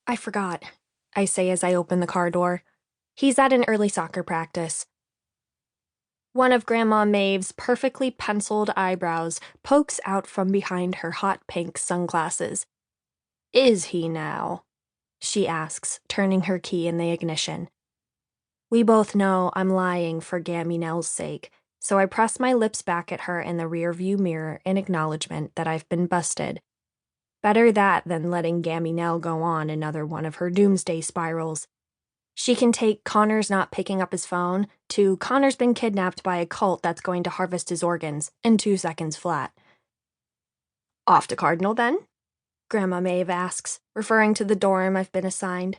I forgot, I say as I open the car door. He's at an early soccer practice. One of Grandma Maeve's perfectly penciled eyebrows pokes out from behind her hot pink sunglasses. Is he now? She asks, turning her key in the ignition. We both know I'm lying for Gammy Nell's sake, so I press my lips back at her in the rearview mirror in acknowledgement that I've been busted. Better that than letting Gammy Nell go on another one of her doomsday spirals. She can take Connor's not picking up his phone to Connor's been kidnapped by a cult that's going to harvest his organs in 2 seconds flat. Off to Cardinal, then? Grandma Maeve asks, referring to the dorm I've been assigned.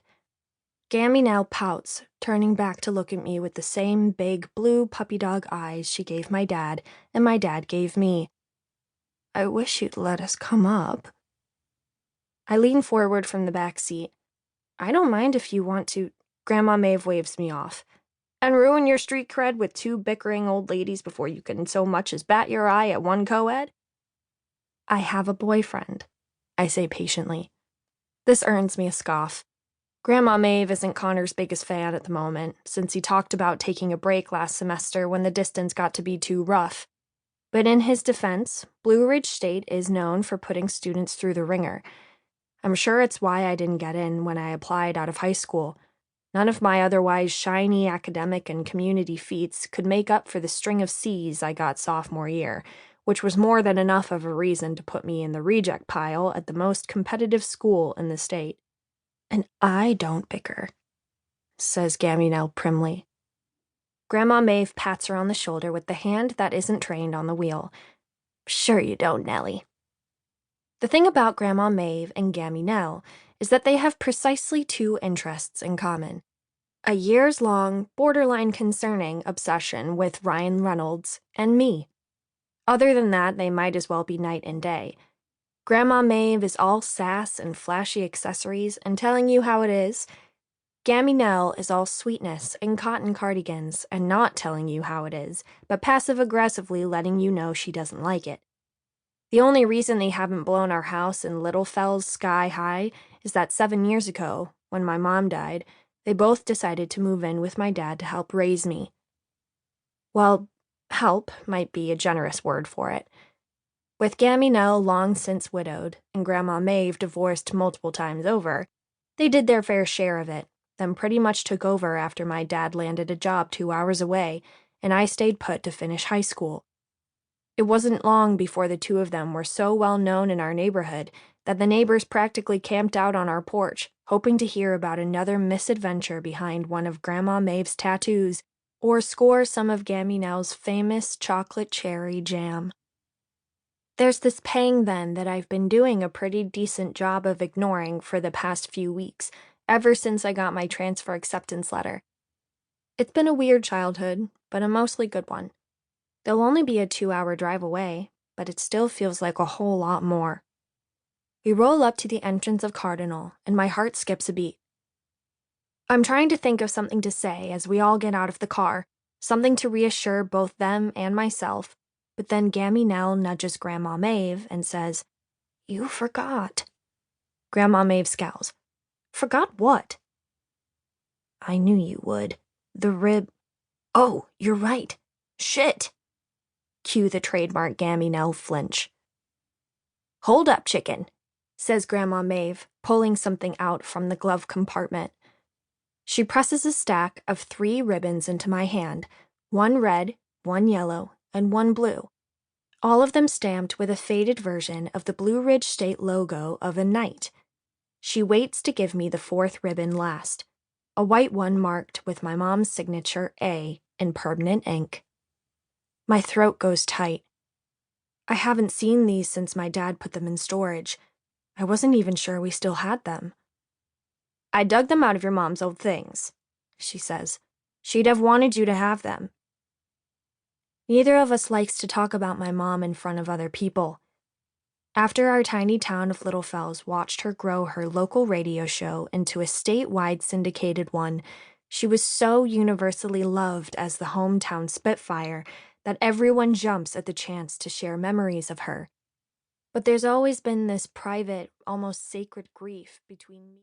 Gammy Nell pouts, turning back to look at me with the same big blue puppy dog eyes she gave my dad and my dad gave me. I wish you'd let us come up. I lean forward from the back seat. I don't mind if you want to. Grandma Maeve waves me off. And ruin your street cred with 2 bickering old ladies before you can so much as bat your eye at one co-ed? I have a boyfriend, I say patiently. This earns me a scoff. Grandma Maeve isn't Connor's biggest fan at the moment, since he talked about taking a break last semester when the distance got to be too rough. But in his defense, Blue Ridge State is known for putting students through the ringer. I'm sure it's why I didn't get in when I applied out of high school. None of my otherwise shiny academic and community feats could make up for the string of C's I got sophomore year, which was more than enough of a reason to put me in the reject pile at the most competitive school in the state. And I don't bicker, says Gammy Nell primly. Grandma Maeve pats her on the shoulder with the hand that isn't trained on the wheel. Sure you don't, Nellie. The thing about Grandma Maeve and Gammy Nell is that they have precisely 2 interests in common. A years-long, borderline concerning obsession with Ryan Reynolds and me. Other than that, they might as well be night and day. Grandma Maeve is all sass and flashy accessories and telling you how it is. Gammy Nell is all sweetness and cotton cardigans and not telling you how it is, but passive-aggressively letting you know she doesn't like it. The only reason they haven't blown our house in Little Fells sky high is that 7 years ago, when my mom died, they both decided to move in with my dad to help raise me. Well, help might be a generous word for it. With Gammy Nell long since widowed and Grandma Maeve divorced multiple times over, they did their fair share of it, then pretty much took over after my dad landed a job 2 hours away, and I stayed put to finish high school. It wasn't long before the 2 of them were so well known in our neighborhood that the neighbors practically camped out on our porch, hoping to hear about another misadventure behind one of Grandma Maeve's tattoos or score some of Gammy Nell's famous chocolate cherry jam. There's this pang, then, that I've been doing a pretty decent job of ignoring for the past few weeks, ever since I got my transfer acceptance letter. It's been a weird childhood, but a mostly good one. They'll only be a 2-hour drive away, but it still feels like a whole lot more. We roll up to the entrance of Cardinal, and my heart skips a beat. I'm trying to think of something to say as we all get out of the car, something to reassure both them and myself, but then Gammy Nell nudges Grandma Maeve and says, You forgot. Grandma Maeve scowls. Forgot what? I knew you would. The rib. Oh, you're right. Shit. Cue the trademark Gammy Nell flinch. Hold up, chicken, says Grandma Maeve, pulling something out from the glove compartment. She presses a stack of 3 ribbons into my hand, 1 red, 1 yellow, and 1 blue, all of them stamped with a faded version of the Blue Ridge State logo of a knight. She waits to give me the 4th ribbon last, a white one marked with my mom's signature A in permanent ink. My throat goes tight. I haven't seen these since my dad put them in storage. I wasn't even sure we still had them. I dug them out of your mom's old things, she says. She'd have wanted you to have them. Neither of us likes to talk about my mom in front of other people. After our tiny town of Little Fells watched her grow her local radio show into a statewide syndicated one, she was so universally loved as the hometown Spitfire that everyone jumps at the chance to share memories of her. But there's always been this private, almost sacred grief between me